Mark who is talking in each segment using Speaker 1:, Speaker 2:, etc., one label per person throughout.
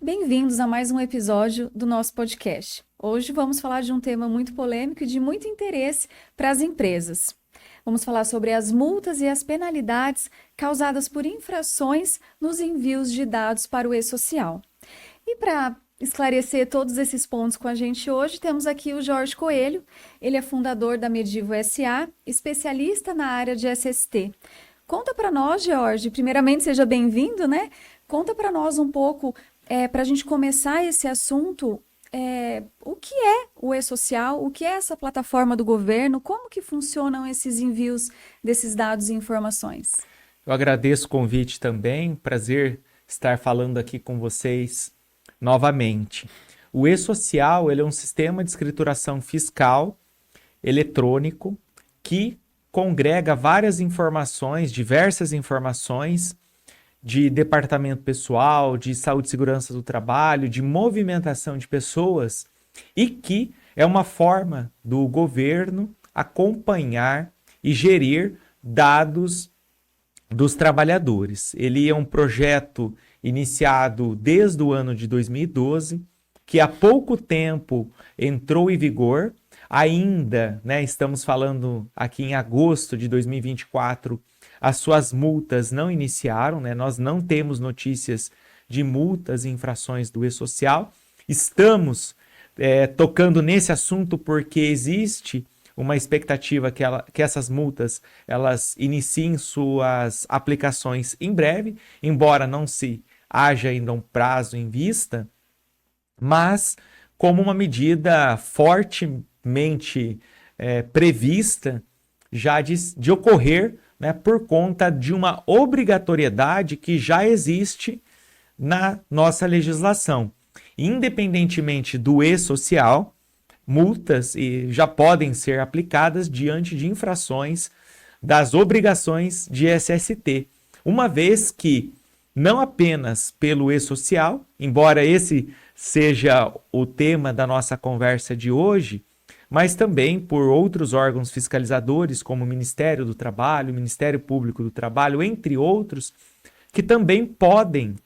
Speaker 1: Bem-vindos a mais um episódio do nosso podcast. Hoje vamos falar de um tema muito polêmico e de muito interesse para as empresas. Vamos falar sobre as multas e as penalidades causadas por infrações nos envios de dados para o e-social. E para esclarecer todos esses pontos com a gente hoje, temos aqui o Jorge Coelho. Ele é fundador da Medivo SA, especialista na área de SST. Conta para nós, Jorge, primeiramente seja bem-vindo, né? Conta para nós um pouco, para a gente começar esse assunto, o que é o e-social, o que é essa plataforma do governo, como que funcionam esses envios desses dados e informações?
Speaker 2: Eu agradeço o convite também, prazer estar falando aqui com vocês novamente. O e-social, ele é um sistema de escrituração fiscal eletrônico que congrega várias informações, diversas informações de departamento pessoal, de saúde e segurança do trabalho, de movimentação de pessoas e que é uma forma do governo acompanhar e gerir dados dos trabalhadores. Ele é um projeto iniciado desde o ano de 2012, que há pouco tempo entrou em vigor. Ainda, estamos falando aqui em agosto de 2024, as suas multas não iniciaram, nós não temos notícias de multas e infrações do e-social. Estamos tocando nesse assunto porque existe uma expectativa que essas multas elas iniciem suas aplicações em breve, embora não se haja ainda um prazo em vista, mas como uma medida fortemente prevista já de ocorrer, por conta de uma obrigatoriedade que já existe na nossa legislação. Independentemente do e-social, multas já podem ser aplicadas diante de infrações das obrigações de SST, uma vez que não apenas pelo e-social, embora esse seja o tema da nossa conversa de hoje, mas também por outros órgãos fiscalizadores, como o Ministério do Trabalho, o Ministério Público do Trabalho, entre outros, que também podem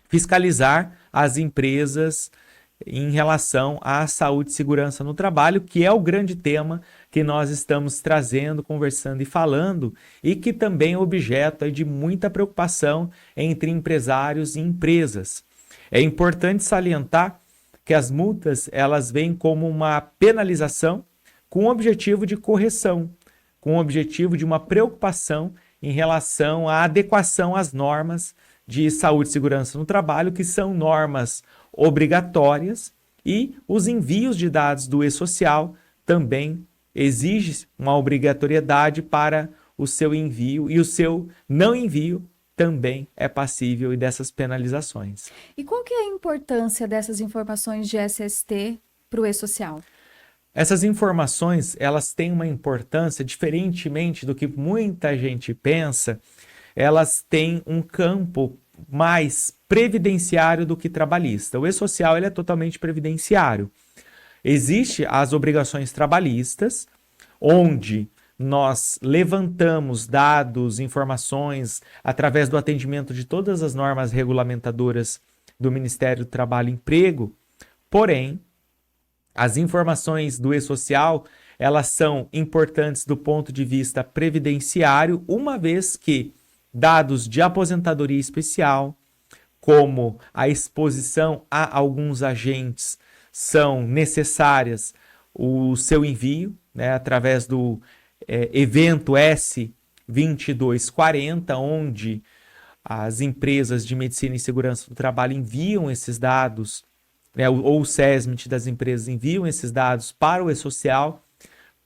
Speaker 2: fiscalizar as empresas em relação à saúde e segurança no trabalho, que é o grande tema que nós estamos trazendo, conversando e falando, e que também é objeto de muita preocupação entre empresários e empresas. É importante salientar que as multas elas vêm como uma penalização com o objetivo de correção, com o objetivo de uma preocupação em relação à adequação às normas de saúde e segurança no trabalho, que são normas obrigatórias, e os envios de dados do e-social também exigem uma obrigatoriedade para o seu envio, e o seu não envio também é passível dessas penalizações.
Speaker 1: E qual que é a importância dessas informações de SST para o e-social?
Speaker 2: Essas informações, elas têm uma importância, diferentemente do que muita gente pensa, elas têm um campo mais previdenciário do que trabalhista. O e-social ele é totalmente previdenciário. Existem as obrigações trabalhistas, onde nós levantamos dados, informações, através do atendimento de todas as normas regulamentadoras do Ministério do Trabalho e Emprego. Porém, as informações do e-social, elas são importantes do ponto de vista previdenciário, uma vez que dados de aposentadoria especial, como a exposição a alguns agentes, são necessárias o seu envio, através do evento S2240, onde as empresas de medicina e segurança do trabalho enviam esses dados, ou o SESMIT das empresas enviam esses dados para o e-social,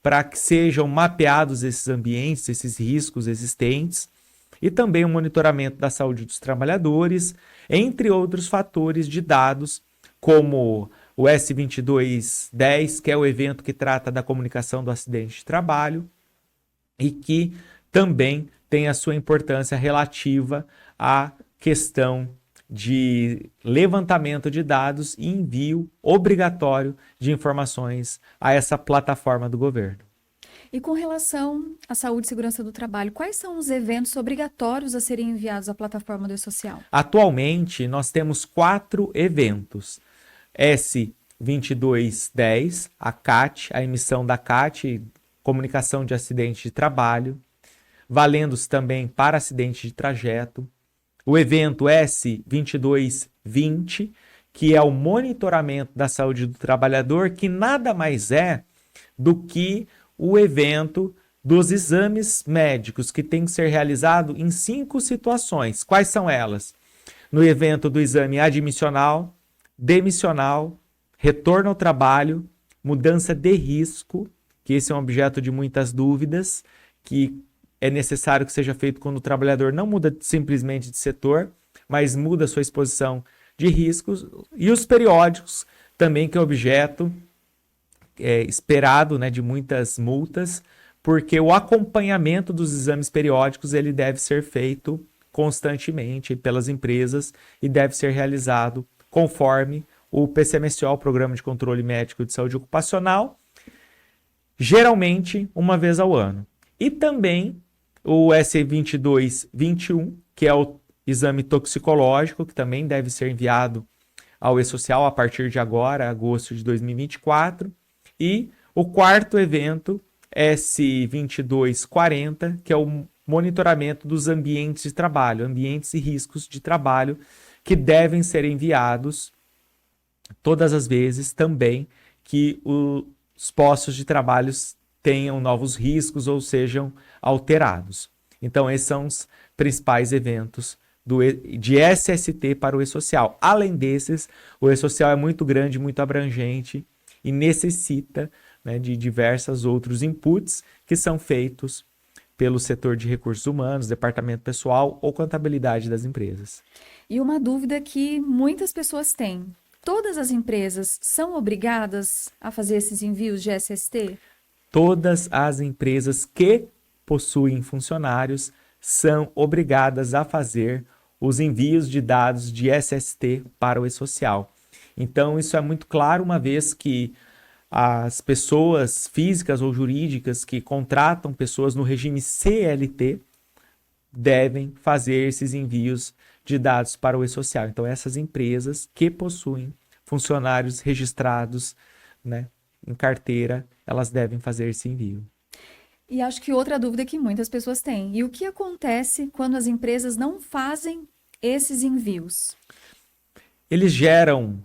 Speaker 2: para que sejam mapeados esses ambientes, esses riscos existentes, e também o monitoramento da saúde dos trabalhadores, entre outros fatores de dados, como o S2210, que é o evento que trata da comunicação do acidente de trabalho, e que também tem a sua importância relativa à questão de levantamento de dados e envio obrigatório de informações a essa plataforma do governo.
Speaker 1: E com relação à saúde e segurança do trabalho, quais são os eventos obrigatórios a serem enviados à plataforma do E-Social?
Speaker 2: Atualmente, nós temos 4 eventos. S2210, a CAT, a emissão da CAT, comunicação de acidente de trabalho, valendo-se também para acidente de trajeto. O evento S2220, que é o monitoramento da saúde do trabalhador, que nada mais é do que o evento dos exames médicos, que tem que ser realizado em 5 situações. Quais são elas? No evento do exame admissional, demissional, retorno ao trabalho, mudança de risco, que esse é um objeto de muitas dúvidas, que é necessário que seja feito quando o trabalhador não muda simplesmente de setor, mas muda sua exposição de riscos, e os periódicos também, que é objeto esperado, né, de muitas multas, porque o acompanhamento dos exames periódicos ele deve ser feito constantemente pelas empresas e deve ser realizado conforme o PCMSO, o Programa de Controle Médico de Saúde Ocupacional, geralmente uma vez ao ano. E também o S2221, que é o exame toxicológico, que também deve ser enviado ao E-Social a partir de agora, agosto de 2024. E o quarto evento, S2240, que é o monitoramento dos ambientes de trabalho, ambientes e riscos de trabalho, que devem ser enviados todas as vezes também que os postos de trabalho tenham novos riscos ou sejam alterados. Então, esses são os principais eventos de SST para o E-Social. Além desses, o E-Social é muito grande, muito abrangente e necessita, né, de diversos outros inputs que são feitos pelo setor de recursos humanos, departamento pessoal ou contabilidade das empresas.
Speaker 1: E uma dúvida que muitas pessoas têm: todas as empresas são obrigadas a fazer esses envios de SST?
Speaker 2: Todas as empresas que possuem funcionários são obrigadas a fazer os envios de dados de SST para o E-Social. Então, isso é muito claro, uma vez que as pessoas físicas ou jurídicas que contratam pessoas no regime CLT devem fazer esses envios de dados para o E-Social. Então, essas empresas que possuem funcionários registrados, né, em carteira, elas devem fazer esse envio.
Speaker 1: E acho que outra dúvida que muitas pessoas têm: e o que acontece quando as empresas não fazem esses envios?
Speaker 2: Eles geram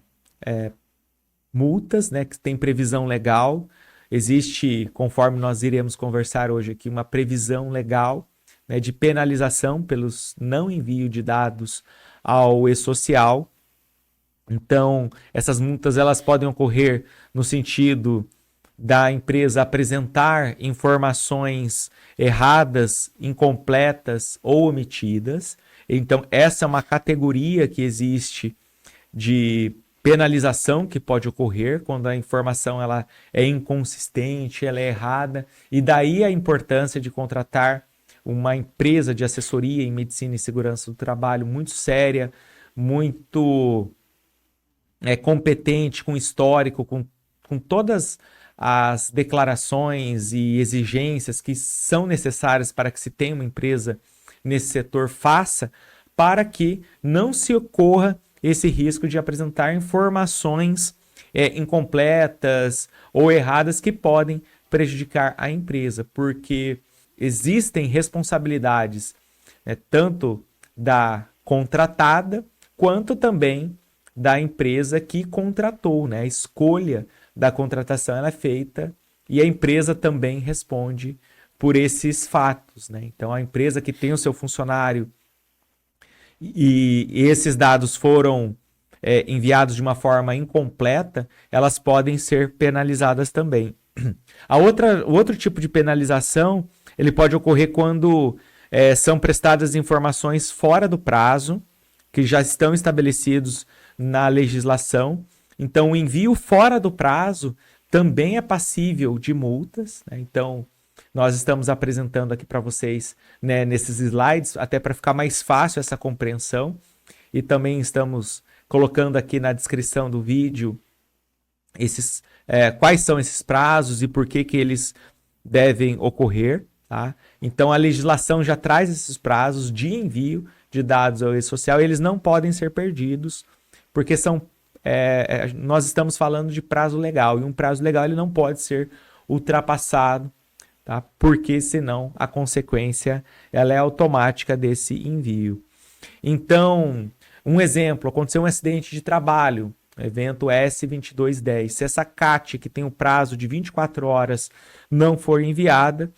Speaker 2: multas, né, que tem previsão legal. Existe, conforme nós iremos conversar hoje aqui, uma previsão legal, né, de penalização pelos não envio de dados ao E-Social. Então, essas multas elas podem ocorrer no sentido da empresa apresentar informações erradas, incompletas ou omitidas. Então, essa é uma categoria que existe de penalização que pode ocorrer quando a informação ela é inconsistente, ela é errada, e daí a importância de contratar uma empresa de assessoria em medicina e segurança do trabalho muito séria, muito competente, com histórico, com todas as declarações e exigências que são necessárias para que se tenha uma empresa nesse setor, faça, para que não se ocorra esse risco de apresentar informações incompletas ou erradas que podem prejudicar a empresa, porque existem responsabilidades, né, tanto da contratada quanto também da empresa que contratou, né? A escolha da contratação ela é feita e a empresa também responde por esses fatos, né? Então, a empresa que tem o seu funcionário e esses dados foram enviados de uma forma incompleta, elas podem ser penalizadas também. O outro tipo de penalização, ele pode ocorrer quando são prestadas informações fora do prazo, que já estão estabelecidos na legislação. Então, o envio fora do prazo também é passível de multas, né? Então, nós estamos apresentando aqui para vocês, né, nesses slides, até para ficar mais fácil essa compreensão. E também estamos colocando aqui na descrição do vídeo quais são esses prazos e por que eles devem ocorrer, tá? Então, a legislação já traz esses prazos de envio de dados ao e-social e eles não podem ser perdidos, porque nós estamos falando de prazo legal, e um prazo legal ele não pode ser ultrapassado, tá? Porque senão a consequência ela é automática desse envio. Então, um exemplo, aconteceu um acidente de trabalho, evento S2210. Se essa CAT, que tem o prazo de 24 horas, não for enviada,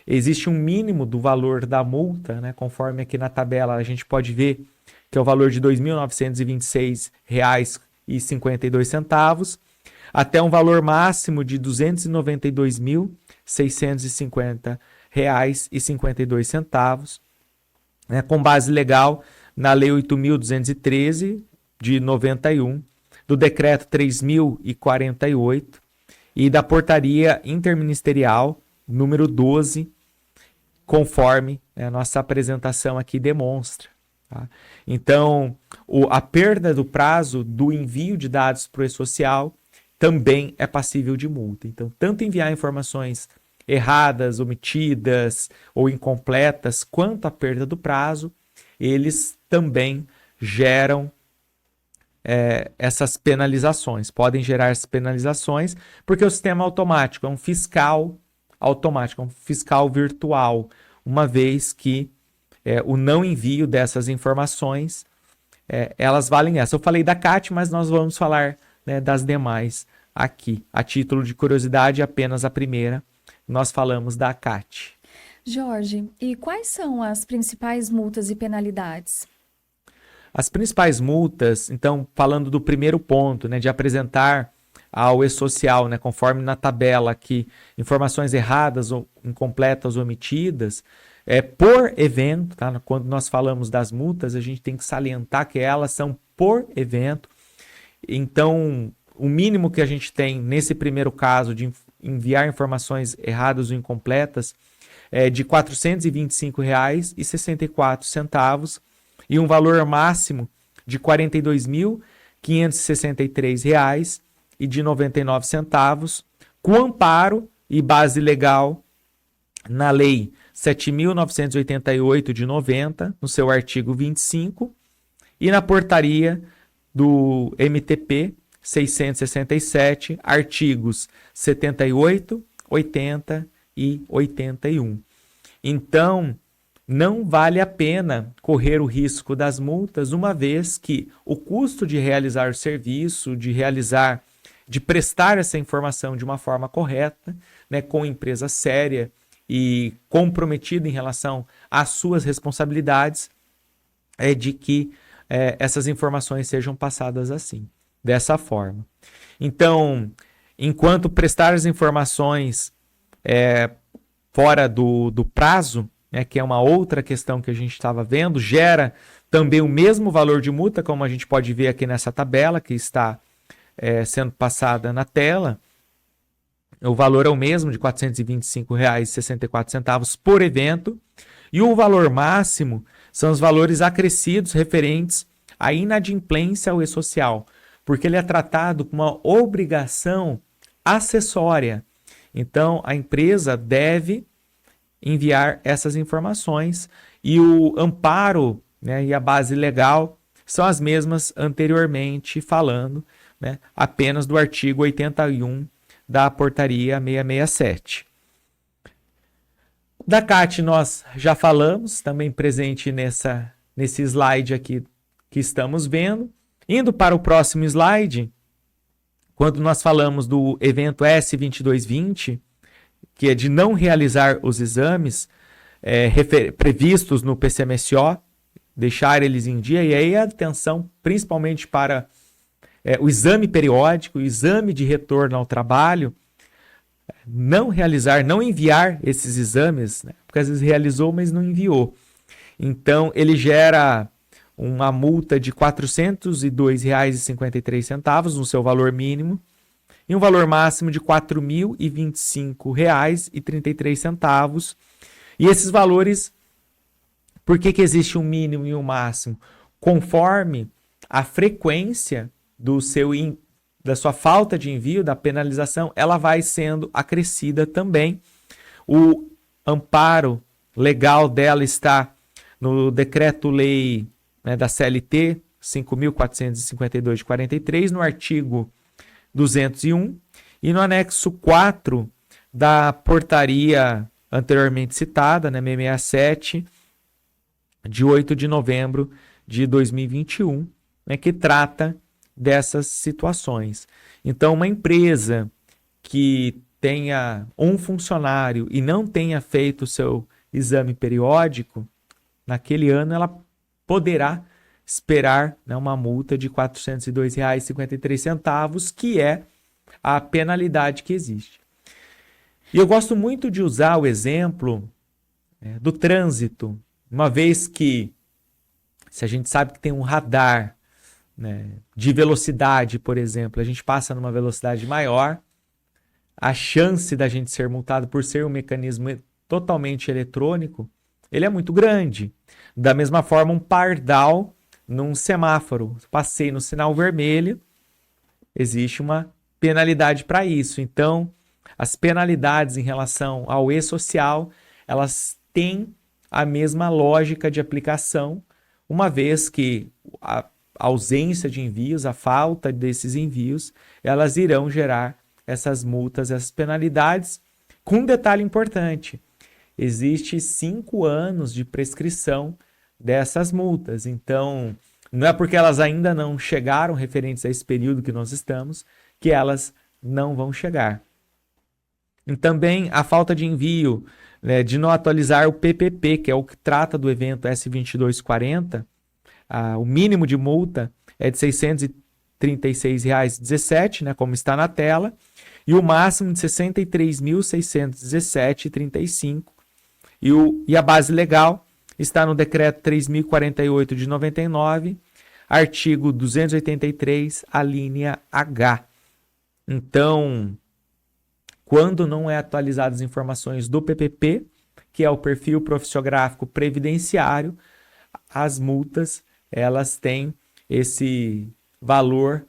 Speaker 2: existe um mínimo do valor da multa, né? Conforme aqui na tabela a gente pode ver que é o valor de R$ 2.926,52, até um valor máximo de R$ 292.650,52, né? Com base legal na Lei 8.213 de 91, do Decreto 3.048 e da Portaria Interministerial número 12, conforme a nossa apresentação aqui demonstra. Tá? Então, a perda do prazo do envio de dados para o e-social também é passível de multa. Então, tanto enviar informações erradas, omitidas ou incompletas, quanto a perda do prazo, eles também geram essas penalizações. Podem gerar essas penalizações porque o sistema automático é um fiscal automático, é um fiscal virtual, uma vez que o não envio dessas informações, elas valem essa. Eu falei da CAT, mas nós vamos falar, né, das demais aqui. A título de curiosidade, apenas a primeira, nós falamos da CAT.
Speaker 1: Jorge, e quais são as principais multas e penalidades?
Speaker 2: As principais multas, então, falando do primeiro ponto, né, de apresentar ao e-social, né, conforme na tabela aqui, informações erradas ou incompletas ou omitidas, por evento, tá? Quando nós falamos das multas, a gente tem que salientar que elas são por evento. Então, o mínimo que a gente tem nesse primeiro caso de enviar informações erradas ou incompletas é de R$ 425,64 e um valor máximo de R$ 42.563,99, com amparo e base legal na Lei 7.988 de 90, no seu artigo 25, e na portaria do MTP 667, artigos 78, 80 e 81. Então, não vale a pena correr o risco das multas, uma vez que o custo de realizar o serviço, de prestar essa informação de uma forma correta, né, com empresa séria e comprometida em relação às suas responsabilidades, é de que essas informações sejam passadas assim, dessa forma. Então, enquanto prestar as informações fora do prazo, né, que é uma outra questão que a gente estava vendo, gera também o mesmo valor de multa, como a gente pode ver aqui nessa tabela que está sendo passada na tela. O valor é o mesmo, de R$ 425,64 por evento, e o valor máximo são os valores acrescidos referentes à inadimplência ao e-social, porque ele é tratado como uma obrigação acessória. Então, a empresa deve enviar essas informações, e o amparo, né, e a base legal são as mesmas anteriormente falando, né, apenas do artigo 81 da portaria 667. Da CAT nós já falamos, também presente nesse slide aqui que estamos vendo. Indo para o próximo slide, quando nós falamos do evento S2220, que é de não realizar os exames previstos no PCMSO, deixar eles em dia, e aí a atenção principalmente para o exame periódico, o exame de retorno ao trabalho, não realizar, não enviar esses exames, né? Porque às vezes realizou, mas não enviou. Então, ele gera uma multa de R$ 402,53 no seu valor mínimo, e um valor máximo de R$ 4.025,33. E esses valores, por que existe um mínimo e um máximo? Conforme a frequência da sua falta de envio, da penalização, ela vai sendo acrescida também, O amparo legal dela está no Decreto-Lei, né, da CLT 5.452 de 43, no artigo 201 e no anexo 4 da portaria anteriormente citada, né, 667, de 8 de novembro de 2021, né, que trata dessas situações. Então, uma empresa que tenha um funcionário e não tenha feito o seu exame periódico, naquele ano ela poderá esperar, né, uma multa de R$ 402,53, que é a penalidade que existe. E eu gosto muito de usar o exemplo, né, do trânsito, uma vez que, se a gente sabe que tem um radar, né, de velocidade, por exemplo, a gente passa numa velocidade maior, a chance da gente ser multado por ser um mecanismo totalmente eletrônico, ele é muito grande. Da mesma forma, um pardal num semáforo, passei no sinal vermelho, existe uma penalidade para isso. Então, as penalidades em relação ao e-social, elas têm a mesma lógica de aplicação, uma vez que a ausência de envios, a falta desses envios, elas irão gerar essas multas, essas penalidades, com um detalhe importante: existe 5 anos de prescrição dessas multas. Então, não é porque elas ainda não chegaram referentes a esse período que nós estamos, que elas não vão chegar. E também a falta de envio, né, de não atualizar o PPP, que é o que trata do evento S2240, o mínimo de multa é de R$ 636,17, né, como está na tela, e o máximo de R$ 63.617,35. E a base legal está no Decreto 3.048 de 99, artigo 283, a linha H. Então, quando não é atualizadas as informações do PPP, que é o perfil profissiográfico previdenciário, as multas, elas têm esse valor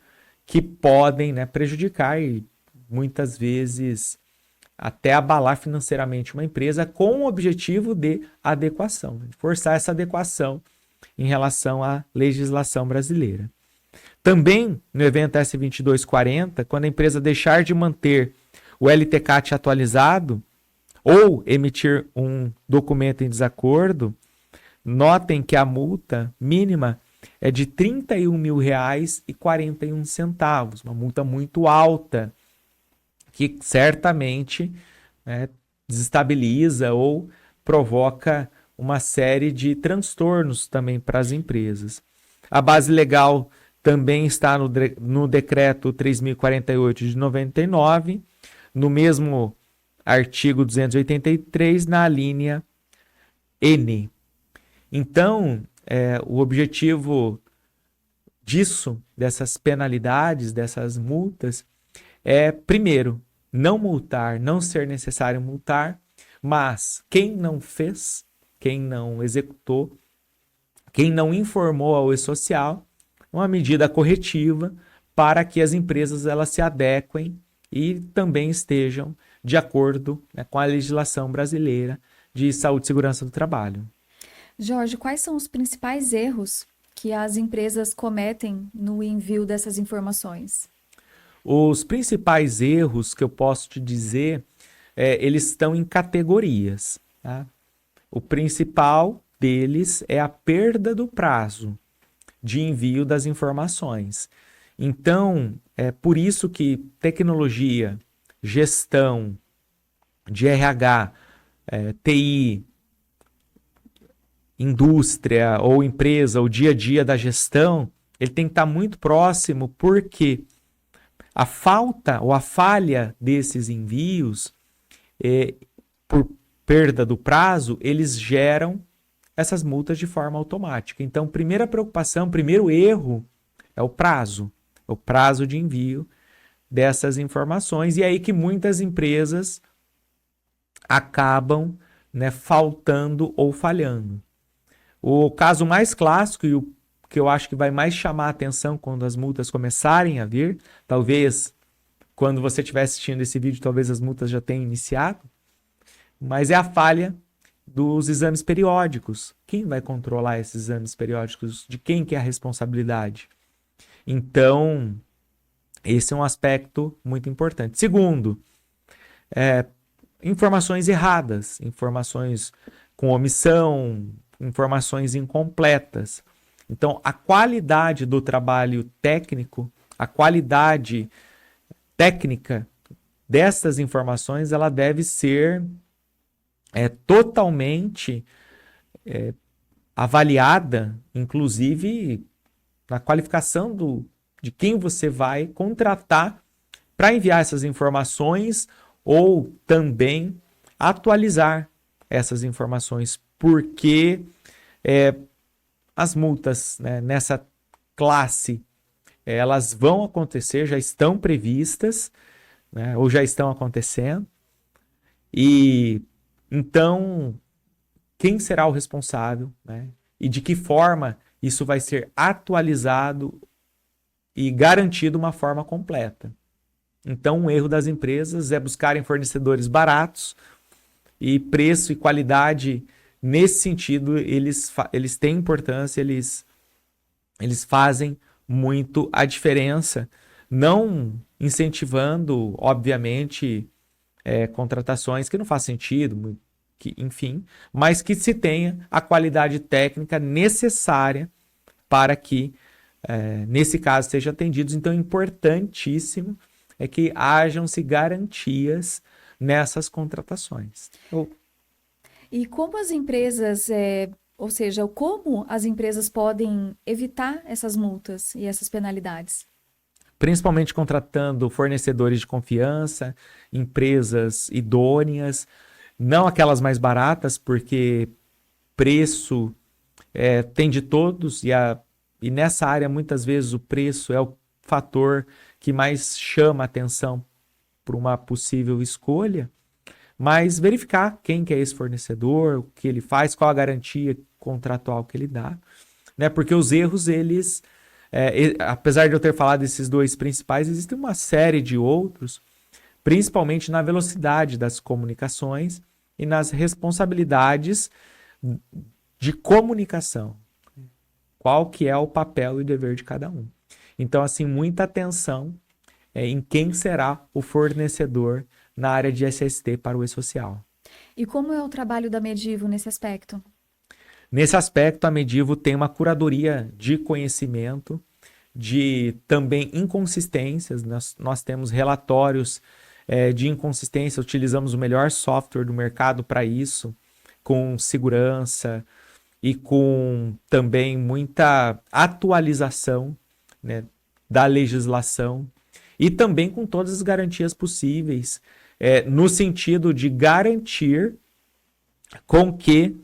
Speaker 2: que podem, né, prejudicar e muitas vezes até abalar financeiramente uma empresa, com o objetivo de adequação, de forçar essa adequação em relação à legislação brasileira. Também no evento S2240, quando a empresa deixar de manter o LTCAT atualizado ou emitir um documento em desacordo, notem que a multa mínima é de R$ 31.041, uma multa muito alta, que certamente, né, desestabiliza ou provoca uma série de transtornos também para as empresas. A base legal também está no Decreto 3.048 de 99, no mesmo artigo 283, na linha N. Então, o objetivo disso, dessas penalidades, dessas multas, é, primeiro, não multar, não ser necessário multar, mas quem não fez, quem não executou, quem não informou ao e-social, uma medida corretiva para que as empresas elas se adequem e também estejam de acordo, né, com a legislação brasileira de saúde e segurança do trabalho.
Speaker 1: Jorge, quais são os principais erros que as empresas cometem no envio dessas informações?
Speaker 2: Os principais erros que eu posso te dizer, eles estão em categorias, tá? O principal deles é a perda do prazo de envio das informações. Então, é por isso que tecnologia, gestão de RH, TI, indústria ou empresa, o dia a dia da gestão, ele tem que estar muito próximo, porque a falta ou a falha desses envios, por perda do prazo, eles geram essas multas de forma automática. Então, primeira preocupação, primeiro erro é o prazo de envio dessas informações. E é aí que muitas empresas acabam, né, faltando ou falhando. O caso mais clássico e o que eu acho que vai mais chamar a atenção quando as multas começarem a vir, talvez quando você estiver assistindo esse vídeo, talvez as multas já tenham iniciado, mas é a falha dos exames periódicos. Quem vai controlar esses exames periódicos? De quem que é a responsabilidade? Então, esse é um aspecto muito importante. Segundo, informações erradas, informações com omissão, informações incompletas. Então, a qualidade do trabalho técnico, a qualidade técnica dessas informações, ela deve ser totalmente avaliada, inclusive na qualificação de quem você vai contratar para enviar essas informações ou também atualizar essas informações, porque as multas, né, nessa classe, elas vão acontecer, já estão previstas, né, ou já estão acontecendo, e então quem será o responsável, né, e de que forma isso vai ser atualizado e garantido uma forma completa. Então, um erro das empresas é buscarem fornecedores baratos e preço e qualidade, nesse sentido, eles têm importância, eles fazem muito a diferença, não incentivando, obviamente, contratações que não faz sentido, enfim, mas que se tenha a qualidade técnica necessária para que, nesse caso, sejam atendidos. Então, é importantíssimo que hajam-se garantias nessas contratações.
Speaker 1: E como as empresas, ou seja, como as empresas podem evitar essas multas e essas penalidades?
Speaker 2: Principalmente contratando fornecedores de confiança, empresas idôneas, não aquelas mais baratas, porque preço tem de todos, e nessa área muitas vezes o preço é o fator que mais chama a atenção para uma possível escolha, mas verificar quem que é esse fornecedor, o que ele faz, qual a garantia contratual que ele dá, né? Porque os erros, eles, apesar de eu ter falado desses dois principais, existem uma série de outros, principalmente na velocidade das comunicações e nas responsabilidades de comunicação. Qual que é o papel e o dever de cada um. Então, assim, muita atenção em quem será o fornecedor na área de SST para o e-social.
Speaker 1: E como é o trabalho da Medivo nesse aspecto?
Speaker 2: Nesse aspecto, a Medivo tem uma curadoria de conhecimento, de também inconsistências. Nós temos relatórios de inconsistência, utilizamos o melhor software do mercado para isso, com segurança e com também muita atualização, né, da legislação e também com todas as garantias possíveis, no sentido de garantir com que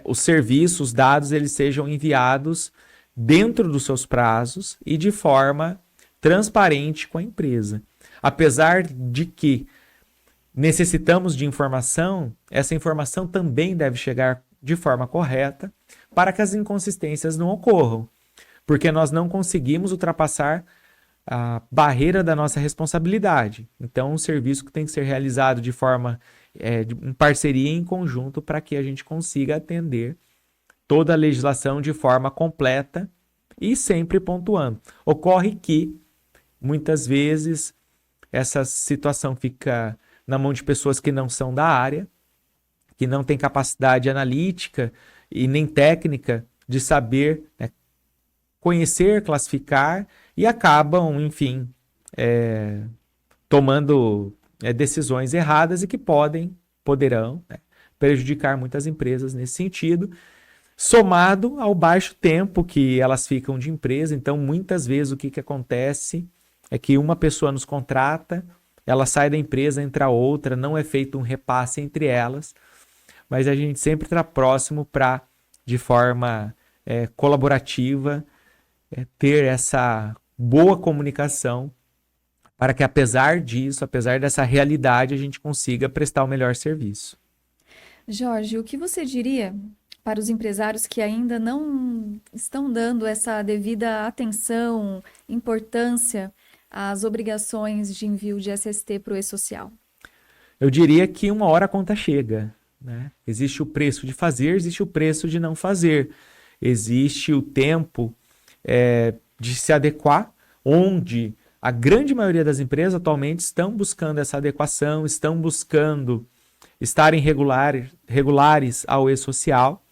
Speaker 2: os serviços, os dados, eles sejam enviados dentro dos seus prazos e de forma transparente com a empresa. Apesar de que necessitamos de informação, essa informação também deve chegar de forma correta para que as inconsistências não ocorram, porque nós não conseguimos ultrapassar a barreira da nossa responsabilidade. Então, um serviço que tem que ser realizado de forma, em parceria e em conjunto, para que a gente consiga atender toda a legislação de forma completa e sempre pontuando. Ocorre que, muitas vezes, essa situação fica na mão de pessoas que não são da área, que não têm capacidade analítica e nem técnica de saber, né, conhecer, classificar e acabam, enfim, tomando decisões erradas e que poderão, né, prejudicar muitas empresas nesse sentido, somado ao baixo tempo que elas ficam de empresa. Então, muitas vezes o que acontece é que uma pessoa nos contrata, ela sai da empresa, entra outra, não é feito um repasse entre elas, mas a gente sempre está próximo para, de forma colaborativa, ter essa boa comunicação para que, apesar disso, apesar dessa realidade, a gente consiga prestar o melhor serviço.
Speaker 1: Jorge, o que você diria para os empresários que ainda não estão dando essa devida atenção, importância às obrigações de envio de SST para o e-social?
Speaker 2: Eu diria que uma hora a conta chega, né? Existe o preço de fazer, existe o preço de não fazer. Existe o tempo de se adequar, onde a grande maioria das empresas atualmente estão buscando essa adequação, estão buscando estarem regulares ao e-social,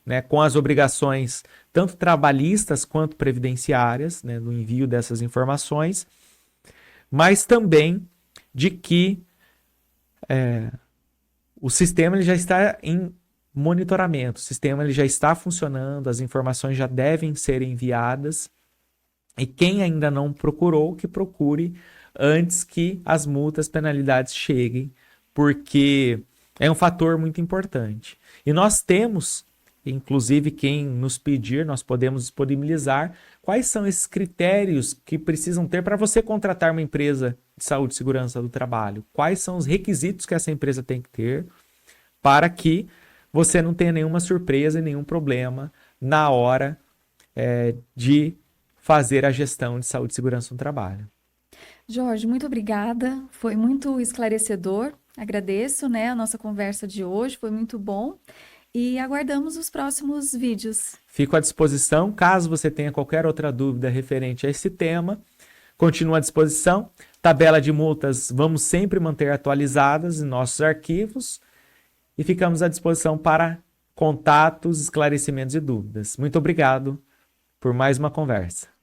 Speaker 2: né, com as obrigações tanto trabalhistas quanto previdenciárias, né, no envio dessas informações, mas também de que o sistema ele já está em monitoramento, o sistema ele já está funcionando, as informações já devem ser enviadas, e quem ainda não procurou, que procure antes que as multas, penalidades cheguem, porque é um fator muito importante. E nós temos, inclusive quem nos pedir, nós podemos disponibilizar quais são esses critérios que precisam ter para você contratar uma empresa de saúde e segurança do trabalho. Quais são os requisitos que essa empresa tem que ter para que você não tenha nenhuma surpresa e nenhum problema na hora de fazer a gestão de saúde e segurança no trabalho.
Speaker 1: Jorge, muito obrigada. Foi muito esclarecedor. Agradeço, né, a nossa conversa de hoje, foi muito bom. E aguardamos os próximos vídeos.
Speaker 2: Fico à disposição, caso você tenha qualquer outra dúvida referente a esse tema. Continuo à disposição. Tabela de multas vamos sempre manter atualizadas em nossos arquivos e ficamos à disposição para contatos, esclarecimentos e dúvidas. Muito obrigado por mais uma conversa.